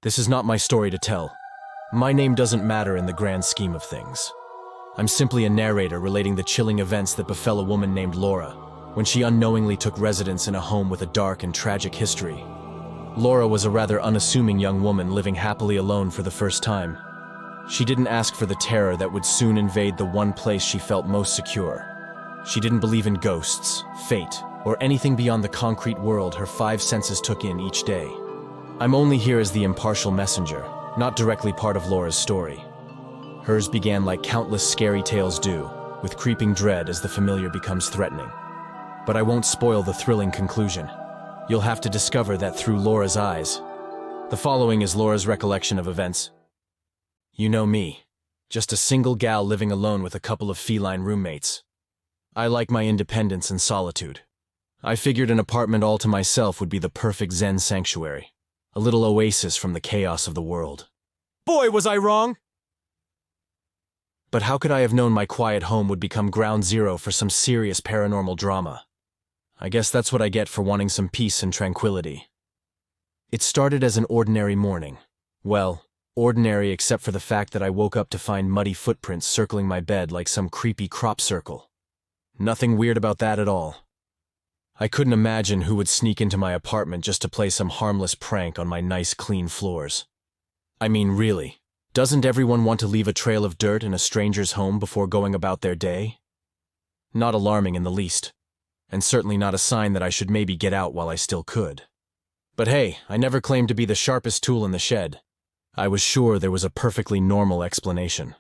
This is not my story to tell. My name doesn't matter in the grand scheme of things. I'm simply a narrator relating the chilling events that befell a woman named Laura when she unknowingly took residence in a home with a dark and tragic history. Laura was a rather unassuming young woman living happily alone for the first time. She didn't ask for the terror that would soon invade the one place she felt most secure. She didn't believe in ghosts, fate, or anything beyond the concrete world her five senses took in each day. I'm only here as the impartial messenger, not directly part of Laura's story. Hers began like countless scary tales do, with creeping dread as the familiar becomes threatening. But I won't spoil the thrilling conclusion. You'll have to discover that through Laura's eyes. The following is Laura's recollection of events. You know me, just a single gal living alone with a couple of feline roommates. I like my independence and solitude. I figured an apartment all to myself would be the perfect Zen sanctuary, a little oasis from the chaos of the world. Boy, was I wrong! But how could I have known my quiet home would become ground zero for some serious paranormal drama? I guess that's what I get for wanting some peace and tranquility. It started as an ordinary morning. Well, ordinary except for the fact that I woke up to find muddy footprints circling my bed like some creepy crop circle. Nothing weird about that at all. I couldn't imagine who would sneak into my apartment just to play some harmless prank on my nice clean floors. I mean, really, doesn't everyone want to leave a trail of dirt in a stranger's home before going about their day? Not alarming in the least, and certainly not a sign that I should maybe get out while I still could. But hey, I never claimed to be the sharpest tool in the shed. I was sure there was a perfectly normal explanation.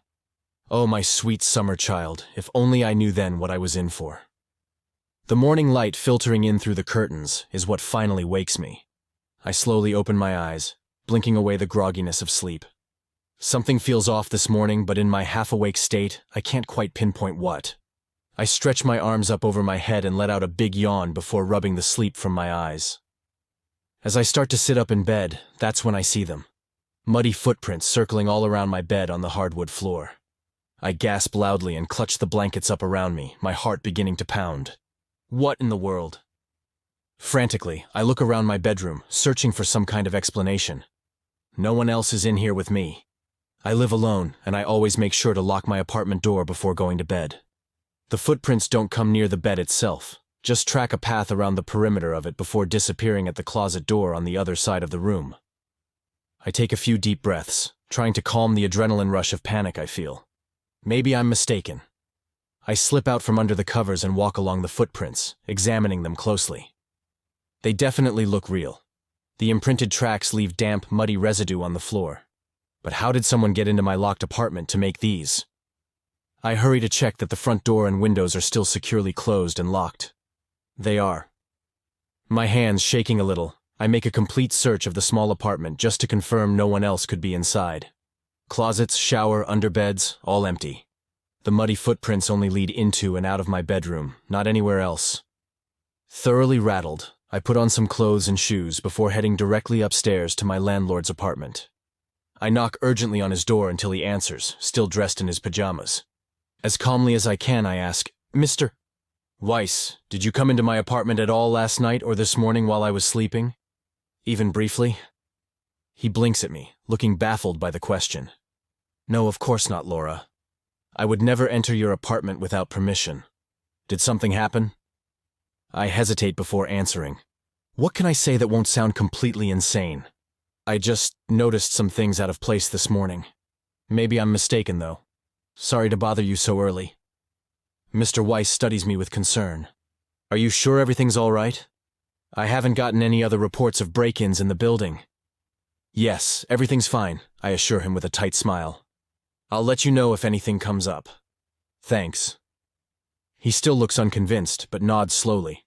Oh, my sweet summer child, if only I knew then what I was in for. The morning light filtering in through the curtains is what finally wakes me. I slowly open my eyes, blinking away the grogginess of sleep. Something feels off this morning, but in my half-awake state, I can't quite pinpoint what. I stretch my arms up over my head and let out a big yawn before rubbing the sleep from my eyes. As I start to sit up in bed, that's when I see them. Muddy footprints circling all around my bed on the hardwood floor. I gasp loudly and clutch the blankets up around me, my heart beginning to pound. What in the world? Frantically, I look around my bedroom, searching for some kind of explanation. No one else is in here with me. I live alone, and I always make sure to lock my apartment door before going to bed. The footprints don't come near the bed itself, just track a path around the perimeter of it before disappearing at the closet door on the other side of the room. I take a few deep breaths, trying to calm the adrenaline rush of panic I feel. Maybe I'm mistaken. I slip out from under the covers and walk along the footprints, examining them closely. They definitely look real. The imprinted tracks leave damp, muddy residue on the floor. But how did someone get into my locked apartment to make these? I hurry to check that the front door and windows are still securely closed and locked. They are. My hands shaking a little, I make a complete search of the small apartment just to confirm no one else could be inside. Closets, shower, underbeds, all empty. The muddy footprints only lead into and out of my bedroom, not anywhere else. Thoroughly rattled, I put on some clothes and shoes before heading directly upstairs to my landlord's apartment. I knock urgently on his door until he answers, still dressed in his pajamas. As calmly as I can, I ask, Mr. Weiss, did you come into my apartment at all last night or this morning while I was sleeping? Even briefly? He blinks at me, looking baffled by the question. No, of course not, Laura. I would never enter your apartment without permission. Did something happen? I hesitate before answering. What can I say that won't sound completely insane? I just noticed some things out of place this morning. Maybe I'm mistaken, though. Sorry to bother you so early. Mr. Weiss studies me with concern. Are you sure everything's all right? I haven't gotten any other reports of break-ins in the building. Yes, everything's fine, I assure him with a tight smile. I'll let you know if anything comes up. Thanks. He still looks unconvinced, but nods slowly.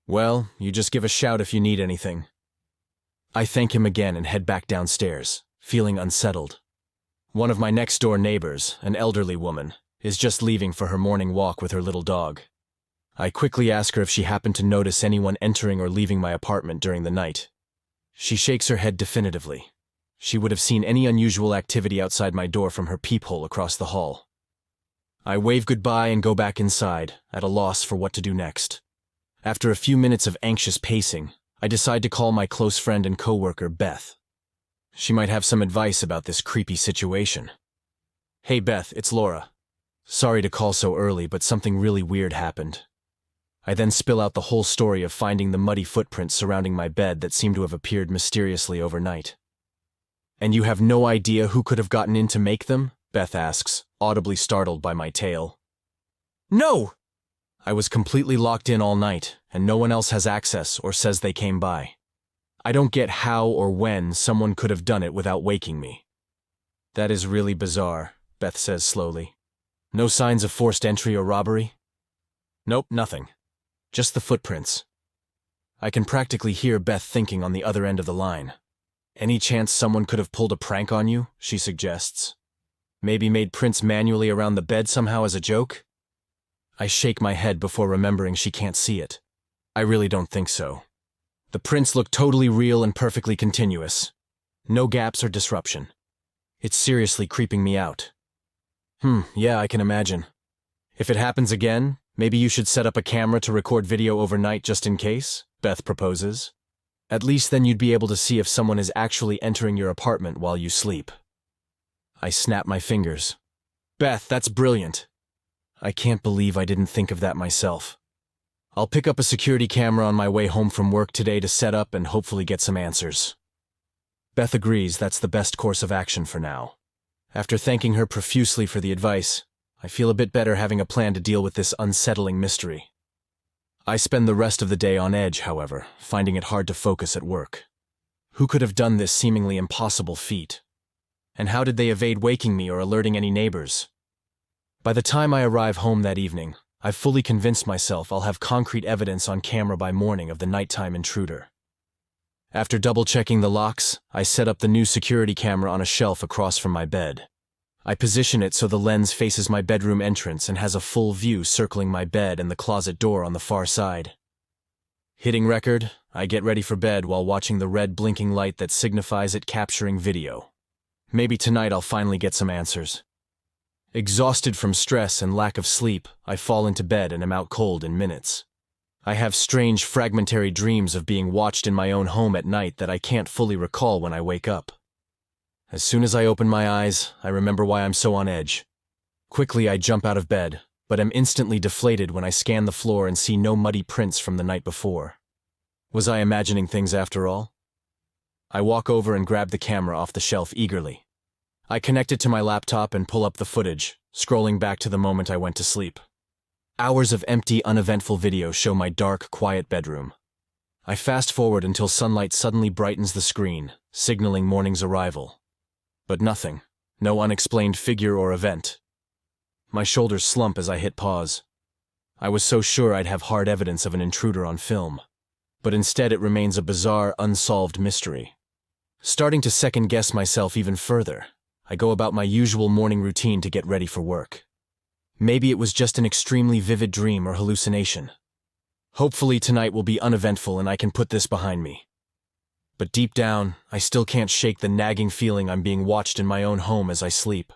Well, you just give a shout if you need anything. I thank him again and head back downstairs, feeling unsettled. One of my next-door neighbors, an elderly woman, is just leaving for her morning walk with her little dog. I quickly ask her if she happened to notice anyone entering or leaving my apartment during the night. She shakes her head definitively. She would have seen any unusual activity outside my door from her peephole across the hall. I wave goodbye and go back inside, at a loss for what to do next. After a few minutes of anxious pacing, I decide to call my close friend and coworker, Beth. She might have some advice about this creepy situation. Hey Beth, it's Laura. Sorry to call so early, but something really weird happened. I then spill out the whole story of finding the muddy footprints surrounding my bed that seem to have appeared mysteriously overnight. And you have no idea who could have gotten in to make them? Beth asks, audibly startled by my tale. No! I was completely locked in all night, and no one else has access or says they came by. I don't get how or when someone could have done it without waking me. That is really bizarre, Beth says slowly. No signs of forced entry or robbery? Nope, nothing. Just the footprints. I can practically hear Beth thinking on the other end of the line. Any chance someone could have pulled a prank on you, she suggests. Maybe made prints manually around the bed somehow as a joke? I shake my head before remembering she can't see it. I really don't think so. The prints look totally real and perfectly continuous. No gaps or disruption. It's seriously creeping me out. Yeah, I can imagine. If it happens again, maybe you should set up a camera to record video overnight just in case, Beth proposes. At least then you'd be able to see if someone is actually entering your apartment while you sleep. I snap my fingers. Beth, that's brilliant. I can't believe I didn't think of that myself. I'll pick up a security camera on my way home from work today to set up and hopefully get some answers. Beth agrees that's the best course of action for now. After thanking her profusely for the advice, I feel a bit better having a plan to deal with this unsettling mystery. I spend the rest of the day on edge, however, finding it hard to focus at work. Who could have done this seemingly impossible feat? And how did they evade waking me or alerting any neighbors? By the time I arrive home that evening, I've fully convinced myself I'll have concrete evidence on camera by morning of the nighttime intruder. After double-checking the locks, I set up the new security camera on a shelf across from my bed. I position it so the lens faces my bedroom entrance and has a full view circling my bed and the closet door on the far side. Hitting record, I get ready for bed while watching the red blinking light that signifies it capturing video. Maybe tonight I'll finally get some answers. Exhausted from stress and lack of sleep, I fall into bed and am out cold in minutes. I have strange fragmentary dreams of being watched in my own home at night that I can't fully recall when I wake up. As soon as I open my eyes, I remember why I'm so on edge. Quickly I jump out of bed, but am instantly deflated when I scan the floor and see no muddy prints from the night before. Was I imagining things after all? I walk over and grab the camera off the shelf eagerly. I connect it to my laptop and pull up the footage, scrolling back to the moment I went to sleep. Hours of empty, uneventful video show my dark, quiet bedroom. I fast forward until sunlight suddenly brightens the screen, signaling morning's arrival. But nothing. No unexplained figure or event. My shoulders slump as I hit pause. I was so sure I'd have hard evidence of an intruder on film. But instead it remains a bizarre, unsolved mystery. Starting to second-guess myself even further, I go about my usual morning routine to get ready for work. Maybe it was just an extremely vivid dream or hallucination. Hopefully tonight will be uneventful and I can put this behind me. But deep down, I still can't shake the nagging feeling I'm being watched in my own home as I sleep.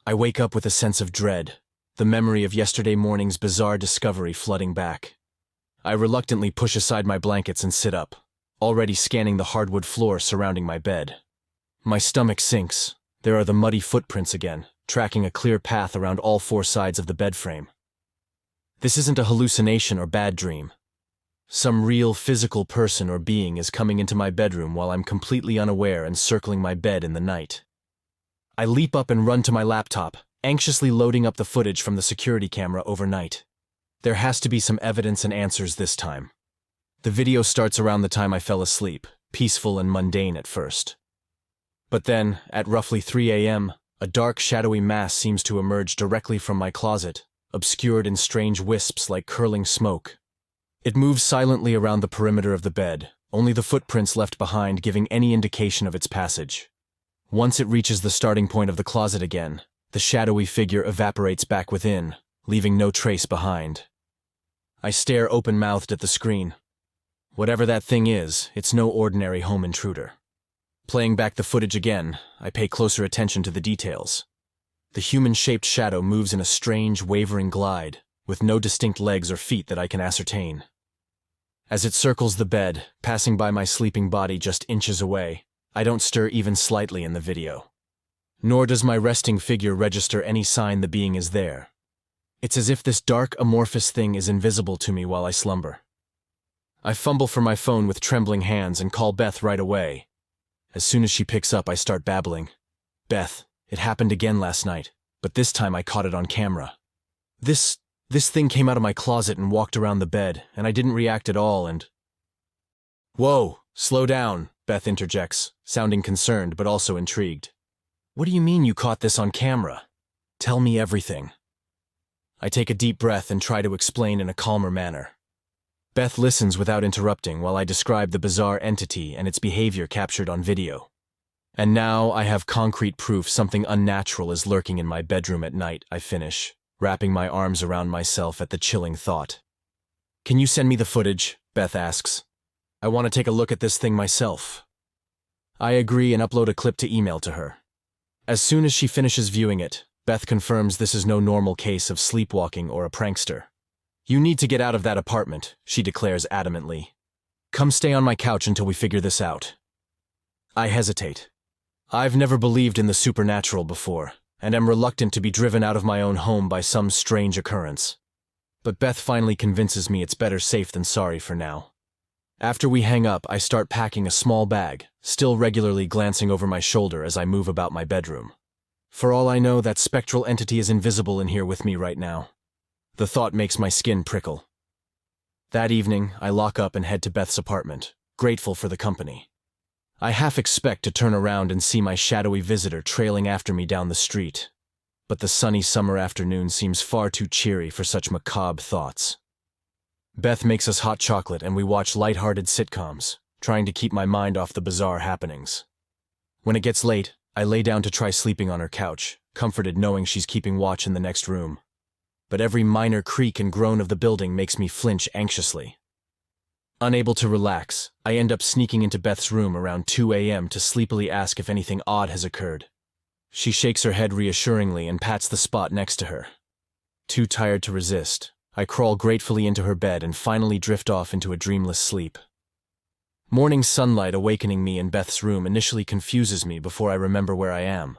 I wake up with a sense of dread, the memory of yesterday morning's bizarre discovery flooding back. I reluctantly push aside my blankets and sit up, already scanning the hardwood floor surrounding my bed. My stomach sinks. There are the muddy footprints again, tracking a clear path around all four sides of the bed frame. This isn't a hallucination or bad dream. Some real physical person or being is coming into my bedroom while I'm completely unaware and circling my bed in the night. I leap up and run to my laptop, anxiously loading up the footage from the security camera overnight. There has to be some evidence and answers this time. The video starts around the time I fell asleep, peaceful and mundane at first. But then, at roughly 3 a.m., a dark, shadowy mass seems to emerge directly from my closet, obscured in strange wisps like curling smoke. It moves silently around the perimeter of the bed, only the footprints left behind giving any indication of its passage. Once it reaches the starting point of the closet again, the shadowy figure evaporates back within, leaving no trace behind. I stare open-mouthed at the screen. Whatever that thing is, it's no ordinary home intruder. Playing back the footage again, I pay closer attention to the details. The human-shaped shadow moves in a strange, wavering glide, with no distinct legs or feet that I can ascertain. As it circles the bed, passing by my sleeping body just inches away, I don't stir even slightly in the video. Nor does my resting figure register any sign the being is there. It's as if this dark, amorphous thing is invisible to me while I slumber. I fumble for my phone with trembling hands and call Beth right away. As soon as she picks up, I start babbling. Beth, it happened again last night, but this time I caught it on camera. This thing came out of my closet and walked around the bed, and I didn't react at all and… Whoa, slow down, Beth interjects, sounding concerned but also intrigued. What do you mean you caught this on camera? Tell me everything. I take a deep breath and try to explain in a calmer manner. Beth listens without interrupting while I describe the bizarre entity and its behavior captured on video. And now I have concrete proof something unnatural is lurking in my bedroom at night, I finish, wrapping my arms around myself at the chilling thought. Can you send me the footage? Beth asks. I want to take a look at this thing myself. I agree and upload a clip to email to her. As soon as she finishes viewing it, Beth confirms this is no normal case of sleepwalking or a prankster. You need to get out of that apartment, she declares adamantly. Come stay on my couch until we figure this out. I hesitate. I've never believed in the supernatural before, and am reluctant to be driven out of my own home by some strange occurrence. But Beth finally convinces me it's better safe than sorry for now. After we hang up, I start packing a small bag, still regularly glancing over my shoulder as I move about my bedroom. For all I know, that spectral entity is invisible in here with me right now. The thought makes my skin prickle. That evening, I lock up and head to Beth's apartment, grateful for the company. I half expect to turn around and see my shadowy visitor trailing after me down the street. But the sunny summer afternoon seems far too cheery for such macabre thoughts. Beth makes us hot chocolate and we watch light-hearted sitcoms, trying to keep my mind off the bizarre happenings. When it gets late, I lay down to try sleeping on her couch, comforted knowing she's keeping watch in the next room. But every minor creak and groan of the building makes me flinch anxiously. Unable to relax, I end up sneaking into Beth's room around 2 a.m. to sleepily ask if anything odd has occurred. She shakes her head reassuringly and pats the spot next to her. Too tired to resist, I crawl gratefully into her bed and finally drift off into a dreamless sleep. Morning sunlight awakening me in Beth's room initially confuses me before I remember where I am.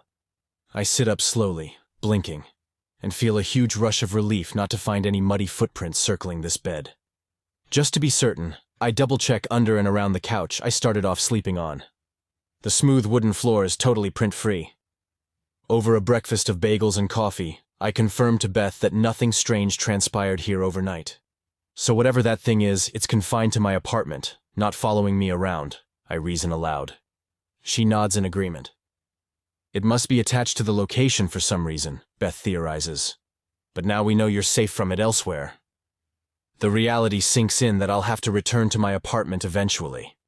I sit up slowly, blinking, and feel a huge rush of relief not to find any muddy footprints circling this bed. Just to be certain, I double-check under and around the couch I started off sleeping on. The smooth wooden floor is totally print-free. Over a breakfast of bagels and coffee, I confirm to Beth that nothing strange transpired here overnight. So whatever that thing is, it's confined to my apartment, not following me around, I reason aloud. She nods in agreement. It must be attached to the location for some reason, Beth theorizes. But now we know you're safe from it elsewhere. The reality sinks in that I'll have to return to my apartment eventually.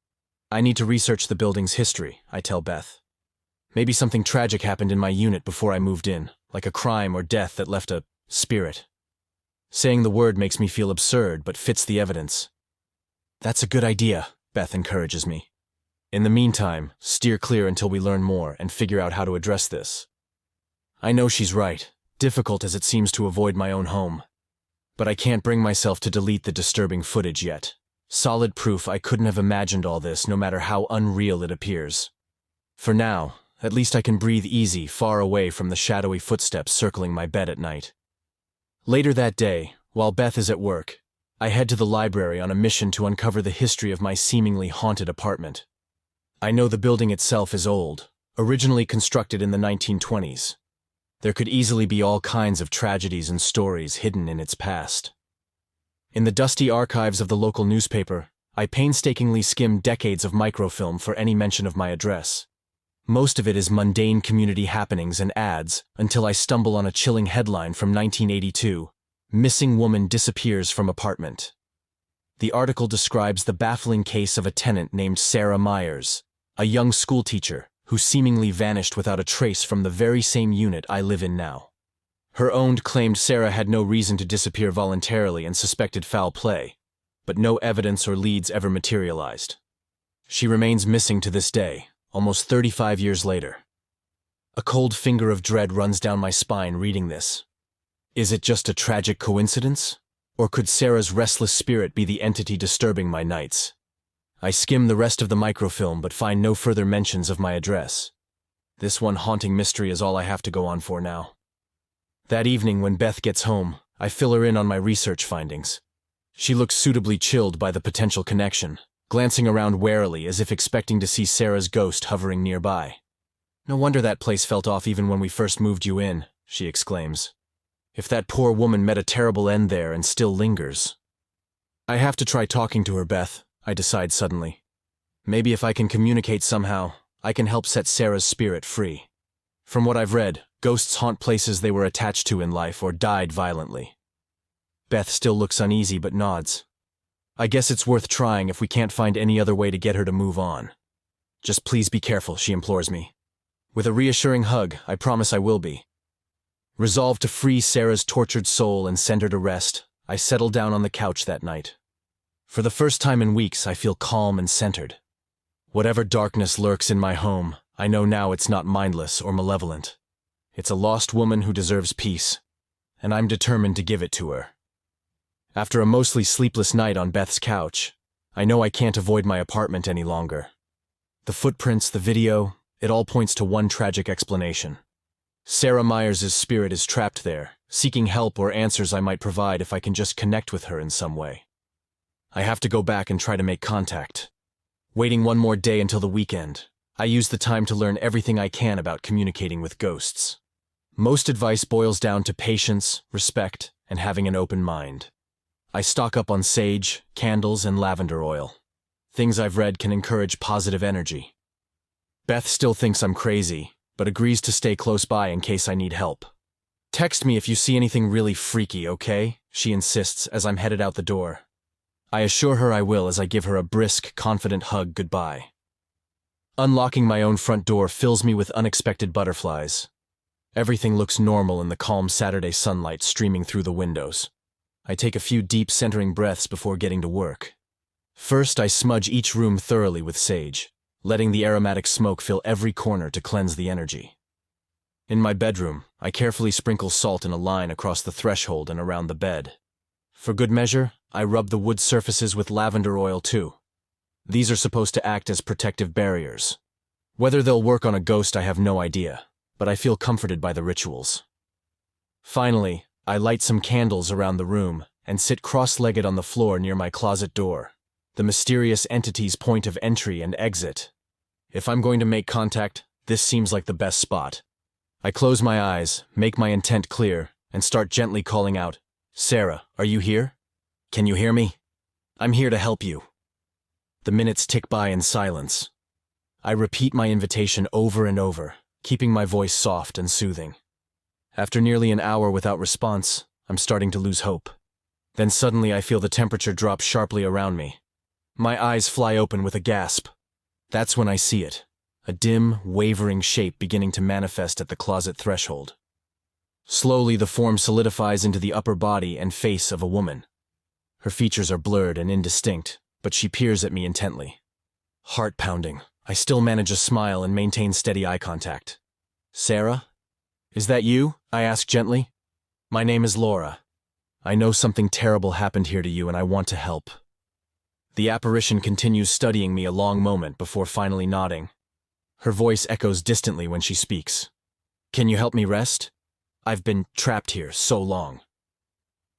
I need to research the building's history, I tell Beth. Maybe something tragic happened in my unit before I moved in, like a crime or death that left a spirit. Saying the word makes me feel absurd, but fits the evidence. That's a good idea, Beth encourages me. In the meantime, steer clear until we learn more and figure out how to address this. I know she's right, difficult as it seems to avoid my own home. But I can't bring myself to delete the disturbing footage yet. Solid proof I couldn't have imagined all this no matter how unreal it appears. For now, at least I can breathe easy, far away from the shadowy footsteps circling my bed at night. Later that day, while Beth is at work, I head to the library on a mission to uncover the history of my seemingly haunted apartment. I know the building itself is old, originally constructed in the 1920s. There could easily be all kinds of tragedies and stories hidden in its past. In the dusty archives of the local newspaper, I painstakingly skim decades of microfilm for any mention of my address. Most of it is mundane community happenings and ads until I stumble on a chilling headline from 1982, "Missing Woman Disappears from Apartment." The article describes the baffling case of a tenant named Sarah Myers, a young schoolteacher who seemingly vanished without a trace from the very same unit I live in now. Her owned claimed Sarah had no reason to disappear voluntarily and suspected foul play, but no evidence or leads ever materialized. She remains missing to this day, almost 35 years later. A cold finger of dread runs down my spine reading this. Is it just a tragic coincidence? Or could Sarah's restless spirit be the entity disturbing my nights? I skim the rest of the microfilm but find no further mentions of my address. This one haunting mystery is all I have to go on for now. That evening when Beth gets home, I fill her in on my research findings. She looks suitably chilled by the potential connection, glancing around warily as if expecting to see Sarah's ghost hovering nearby. "No wonder that place felt off even when we first moved you in," she exclaims. "If that poor woman met a terrible end there and still lingers." I have to try talking to her, Beth, I decide suddenly. Maybe if I can communicate somehow, I can help set Sarah's spirit free. From what I've read, ghosts haunt places they were attached to in life or died violently. Beth still looks uneasy but nods. I guess it's worth trying if we can't find any other way to get her to move on. "Just please be careful," she implores me. With a reassuring hug, I promise I will be. Resolved to free Sarah's tortured soul and send her to rest, I settle down on the couch that night. For the first time in weeks, I feel calm and centered. Whatever darkness lurks in my home, I know now it's not mindless or malevolent. It's a lost woman who deserves peace, and I'm determined to give it to her. After a mostly sleepless night on Beth's couch, I know I can't avoid my apartment any longer. The footprints, the video, it all points to one tragic explanation. Sarah Myers' spirit is trapped there, seeking help or answers I might provide if I can just connect with her in some way. I have to go back and try to make contact. Waiting one more day until the weekend, I use the time to learn everything I can about communicating with ghosts. Most advice boils down to patience, respect, and having an open mind. I stock up on sage, candles, and lavender oil. Things I've read can encourage positive energy. Beth still thinks I'm crazy, but agrees to stay close by in case I need help. "Text me if you see anything really freaky, okay?" she insists as I'm headed out the door. I assure her I will as I give her a brisk, confident hug goodbye. Unlocking my own front door fills me with unexpected butterflies. Everything looks normal in the calm Saturday sunlight streaming through the windows. I take a few deep centering breaths before getting to work. First, I smudge each room thoroughly with sage, letting the aromatic smoke fill every corner to cleanse the energy. In my bedroom, I carefully sprinkle salt in a line across the threshold and around the bed. For good measure, I rub the wood surfaces with lavender oil too. These are supposed to act as protective barriers. Whether they'll work on a ghost I have no idea, but I feel comforted by the rituals. Finally, I light some candles around the room and sit cross-legged on the floor near my closet door, the mysterious entity's point of entry and exit. If I'm going to make contact, this seems like the best spot. I close my eyes, make my intent clear, and start gently calling out, "Sarah, are you here? Can you hear me? I'm here to help you." The minutes tick by in silence. I repeat my invitation over and over, keeping my voice soft and soothing. After nearly an hour without response, I'm starting to lose hope. Then suddenly I feel the temperature drop sharply around me. My eyes fly open with a gasp. That's when I see it, a dim, wavering shape beginning to manifest at the closet threshold. Slowly the form solidifies into the upper body and face of a woman. Her features are blurred and indistinct, but she peers at me intently. Heart pounding, I still manage a smile and maintain steady eye contact. "Sarah? Is that you?" I ask gently. "My name is Laura. I know something terrible happened here to you and I want to help." The apparition continues studying me a long moment before finally nodding. Her voice echoes distantly when she speaks. "Can you help me rest? I've been trapped here so long."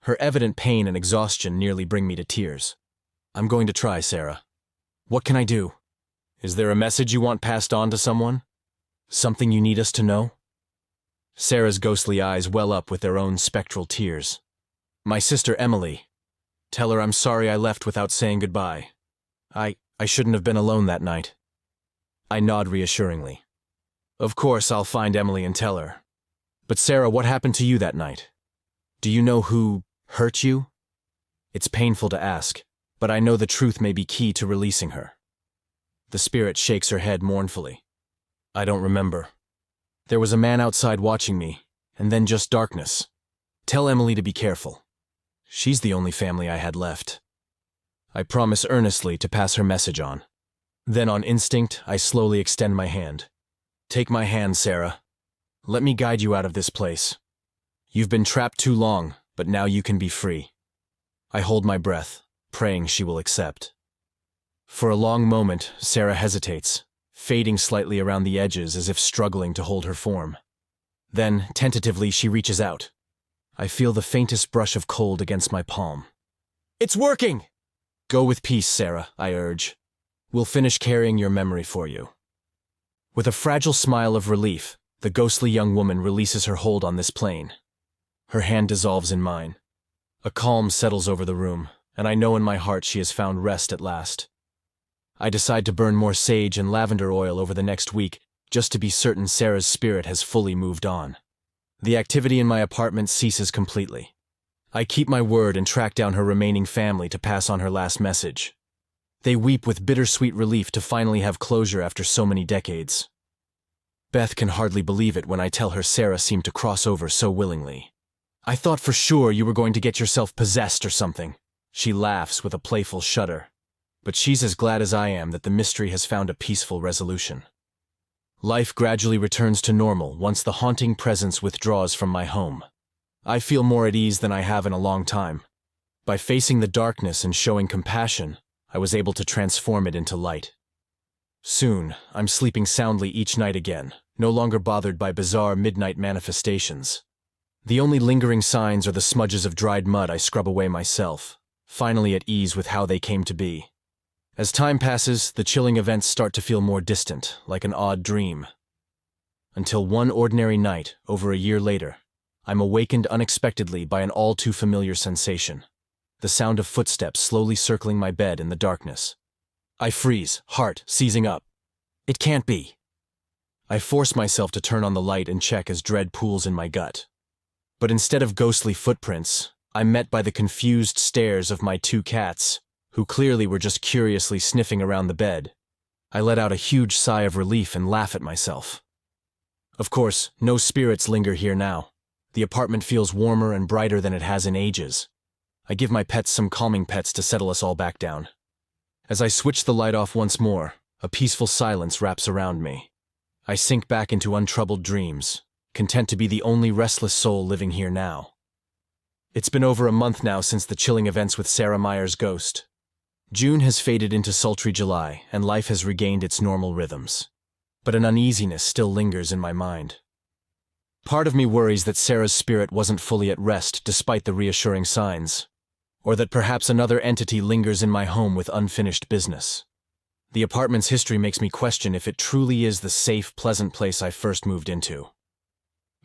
Her evident pain and exhaustion nearly bring me to tears. "I'm going to try, Sarah. What can I do? Is there a message you want passed on to someone? Something you need us to know?" Sarah's ghostly eyes well up with their own spectral tears. "My sister Emily. Tell her I'm sorry I left without saying goodbye. I shouldn't have been alone that night." I nod reassuringly. "Of course I'll find Emily and tell her. But Sarah, what happened to you that night? Do you know who hurt you?" It's painful to ask, but I know the truth may be key to releasing her. The spirit shakes her head mournfully. "I don't remember. There was a man outside watching me, and then just darkness. Tell Emily to be careful. She's the only family I had left." I promise earnestly to pass her message on. Then on instinct, I slowly extend my hand. "Take my hand, Sarah. Let me guide you out of this place. You've been trapped too long, but now you can be free." I hold my breath, praying she will accept. For a long moment, Sarah hesitates, fading slightly around the edges as if struggling to hold her form. Then, tentatively, she reaches out. I feel the faintest brush of cold against my palm. It's working! Go with peace, Sarah, I urge. We'll finish carrying your memory for you. With a fragile smile of relief, the ghostly young woman releases her hold on this plane. Her hand dissolves in mine. A calm settles over the room, and I know in my heart she has found rest at last. I decide to burn more sage and lavender oil over the next week, just to be certain Sarah's spirit has fully moved on. The activity in my apartment ceases completely. I keep my word and track down her remaining family to pass on her last message. They weep with bittersweet relief to finally have closure after so many decades. Beth can hardly believe it when I tell her Sarah seemed to cross over so willingly. I thought for sure you were going to get yourself possessed or something. She laughs with a playful shudder. But she's as glad as I am that the mystery has found a peaceful resolution. Life gradually returns to normal once the haunting presence withdraws from my home. I feel more at ease than I have in a long time. By facing the darkness and showing compassion, I was able to transform it into light. Soon, I'm sleeping soundly each night again, no longer bothered by bizarre midnight manifestations. The only lingering signs are the smudges of dried mud I scrub away myself, finally at ease with how they came to be. As time passes, the chilling events start to feel more distant, like an odd dream. Until one ordinary night, over a year later, I'm awakened unexpectedly by an all-too-familiar sensation. The sound of footsteps slowly circling my bed in the darkness. I freeze, heart seizing up. It can't be. I force myself to turn on the light and check as dread pools in my gut. But instead of ghostly footprints, I'm met by the confused stares of my two cats, who clearly were just curiously sniffing around the bed. I let out a huge sigh of relief and laugh at myself. Of course, no spirits linger here now. The apartment feels warmer and brighter than it has in ages. I give my pets some calming pets to settle us all back down. As I switch the light off once more, a peaceful silence wraps around me. I sink back into untroubled dreams, content to be the only restless soul living here now. It's been over a month now since the chilling events with Sarah Meyer's ghost. June has faded into sultry July, and life has regained its normal rhythms. But an uneasiness still lingers in my mind. Part of me worries that Sarah's spirit wasn't fully at rest despite the reassuring signs, or that perhaps another entity lingers in my home with unfinished business. The apartment's history makes me question if it truly is the safe, pleasant place I first moved into.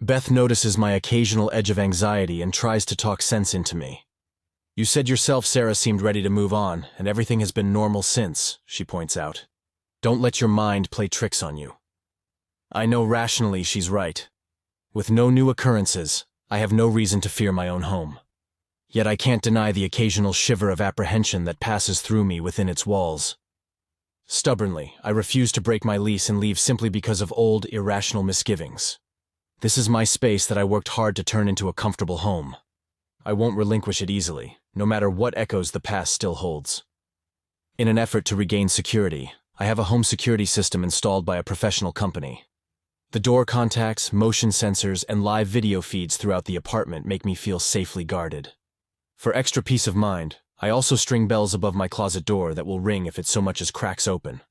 Beth notices my occasional edge of anxiety and tries to talk sense into me. You said yourself Sarah seemed ready to move on, and everything has been normal since, she points out. Don't let your mind play tricks on you. I know rationally she's right. With no new occurrences, I have no reason to fear my own home. Yet I can't deny the occasional shiver of apprehension that passes through me within its walls. Stubbornly, I refuse to break my lease and leave simply because of old, irrational misgivings. This is my space that I worked hard to turn into a comfortable home. I won't relinquish it easily, no matter what echoes the past still holds. In an effort to regain security, I have a home security system installed by a professional company. The door contacts, motion sensors, and live video feeds throughout the apartment make me feel safely guarded. For extra peace of mind, I also string bells above my closet door that will ring if it so much as cracks open.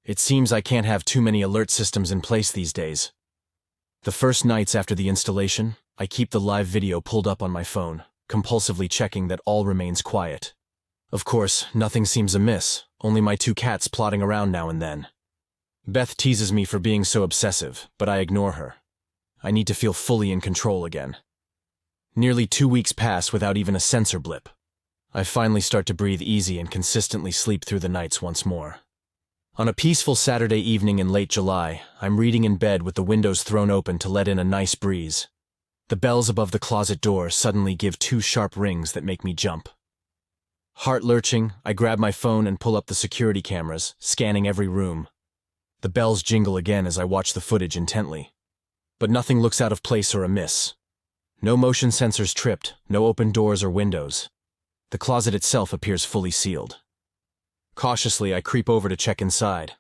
It seems I can't have too many alert systems in place these days. The first nights after the installation, I keep the live video pulled up on my phone, compulsively checking that all remains quiet. Of course, nothing seems amiss, only my two cats plodding around now and then. Beth teases me for being so obsessive, but I ignore her. I need to feel fully in control again. Nearly 2 weeks pass without even a sensor blip. I finally start to breathe easy and consistently sleep through the nights once more. On a peaceful Saturday evening in late July, I'm reading in bed with the windows thrown open to let in a nice breeze. The bells above the closet door suddenly give 2 sharp rings that make me jump. Heart lurching, I grab my phone and pull up the security cameras, scanning every room. The bells jingle again as I watch the footage intently. But nothing looks out of place or amiss. No motion sensors tripped, no open doors or windows. The closet itself appears fully sealed. Cautiously, I creep over to check inside.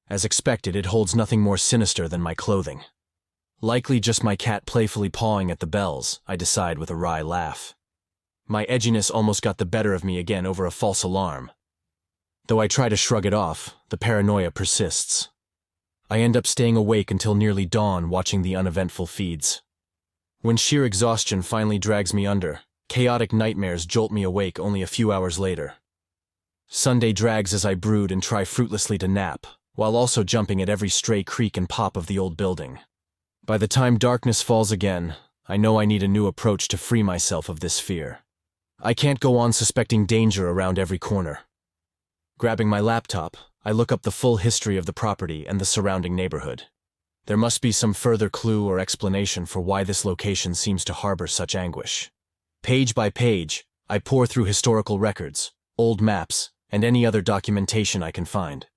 As expected, it holds nothing more sinister than my clothing. Likely just my cat playfully pawing at the bells, I decide with a wry laugh. My edginess almost got the better of me again over a false alarm. Though I try to shrug it off, the paranoia persists. I end up staying awake until nearly dawn watching the uneventful feeds. When sheer exhaustion finally drags me under, chaotic nightmares jolt me awake only a few hours later. Sunday drags as I brood and try fruitlessly to nap, while also jumping at every stray creak and pop of the old building. By the time darkness falls again, I know I need a new approach to free myself of this fear. I can't go on suspecting danger around every corner. Grabbing my laptop, I look up the full history of the property and the surrounding neighborhood. There must be some further clue or explanation for why this location seems to harbor such anguish. Page by page, I pore through historical records, old maps, and any other documentation I can find.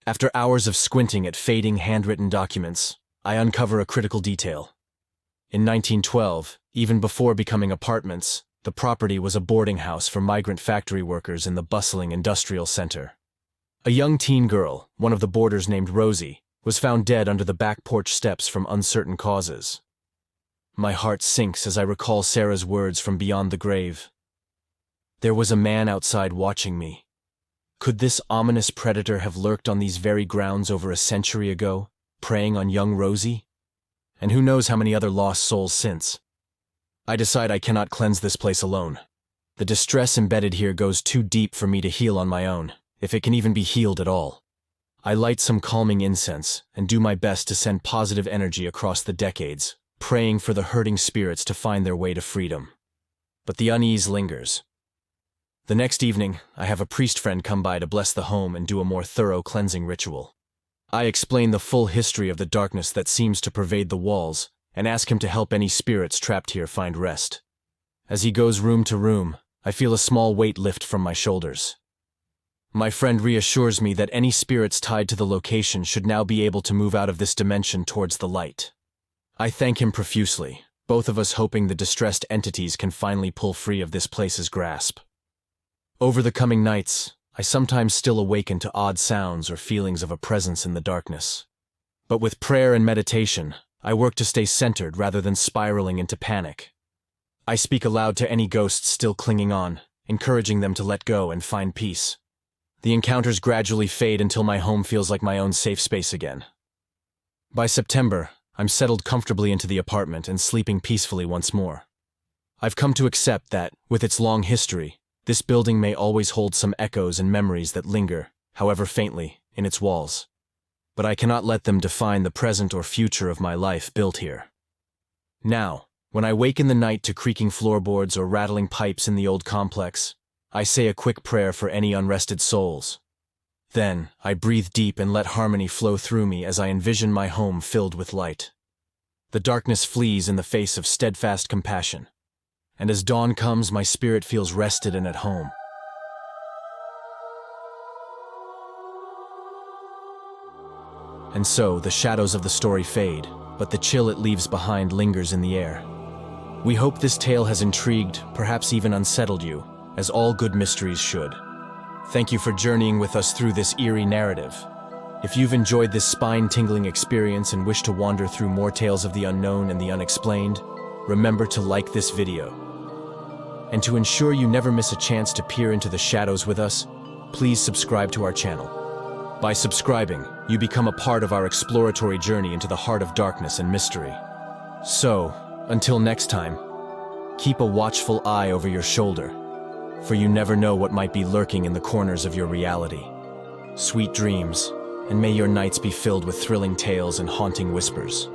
After hours of squinting at fading handwritten documents, I uncover a critical detail. In 1912, even before becoming apartments, the property was a boarding house for migrant factory workers in the bustling industrial center. A young teen girl, one of the boarders named Rosie, was found dead under the back porch steps from uncertain causes. My heart sinks as I recall Sarah's words from beyond the grave. There was a man outside watching me. Could this ominous predator have lurked on these very grounds over a century ago, preying on young Rosie? And who knows how many other lost souls since? I decide I cannot cleanse this place alone. The distress embedded here goes too deep for me to heal on my own, if it can even be healed at all. I light some calming incense and do my best to send positive energy across the decades, praying for the hurting spirits to find their way to freedom. But the unease lingers. The next evening, I have a priest friend come by to bless the home and do a more thorough cleansing ritual. I explain the full history of the darkness that seems to pervade the walls and ask him to help any spirits trapped here find rest. As he goes room to room, I feel a small weight lift from my shoulders. My friend reassures me that any spirits tied to the location should now be able to move out of this dimension towards the light. I thank him profusely, both of us hoping the distressed entities can finally pull free of this place's grasp. Over the coming nights, I sometimes still awaken to odd sounds or feelings of a presence in the darkness. But with prayer and meditation, I work to stay centered rather than spiraling into panic. I speak aloud to any ghosts still clinging on, encouraging them to let go and find peace. The encounters gradually fade until my home feels like my own safe space again. By September, I'm settled comfortably into the apartment and sleeping peacefully once more. I've come to accept that, with its long history, this building may always hold some echoes and memories that linger, however faintly, in its walls. But I cannot let them define the present or future of my life built here. Now, when I wake in the night to creaking floorboards or rattling pipes in the old complex, I say a quick prayer for any unrested souls. Then, I breathe deep and let harmony flow through me as I envision my home filled with light. The darkness flees in the face of steadfast compassion, and as dawn comes, my spirit feels rested and at home. And so, the shadows of the story fade, but the chill it leaves behind lingers in the air. We hope this tale has intrigued, perhaps even unsettled you, as all good mysteries should. Thank you for journeying with us through this eerie narrative. If you've enjoyed this spine-tingling experience and wish to wander through more tales of the unknown and the unexplained, remember to like this video. And to ensure you never miss a chance to peer into the shadows with us, please subscribe to our channel. By subscribing, you become a part of our exploratory journey into the heart of darkness and mystery. So, until next time, keep a watchful eye over your shoulder, for you never know what might be lurking in the corners of your reality. Sweet dreams, and may your nights be filled with thrilling tales and haunting whispers.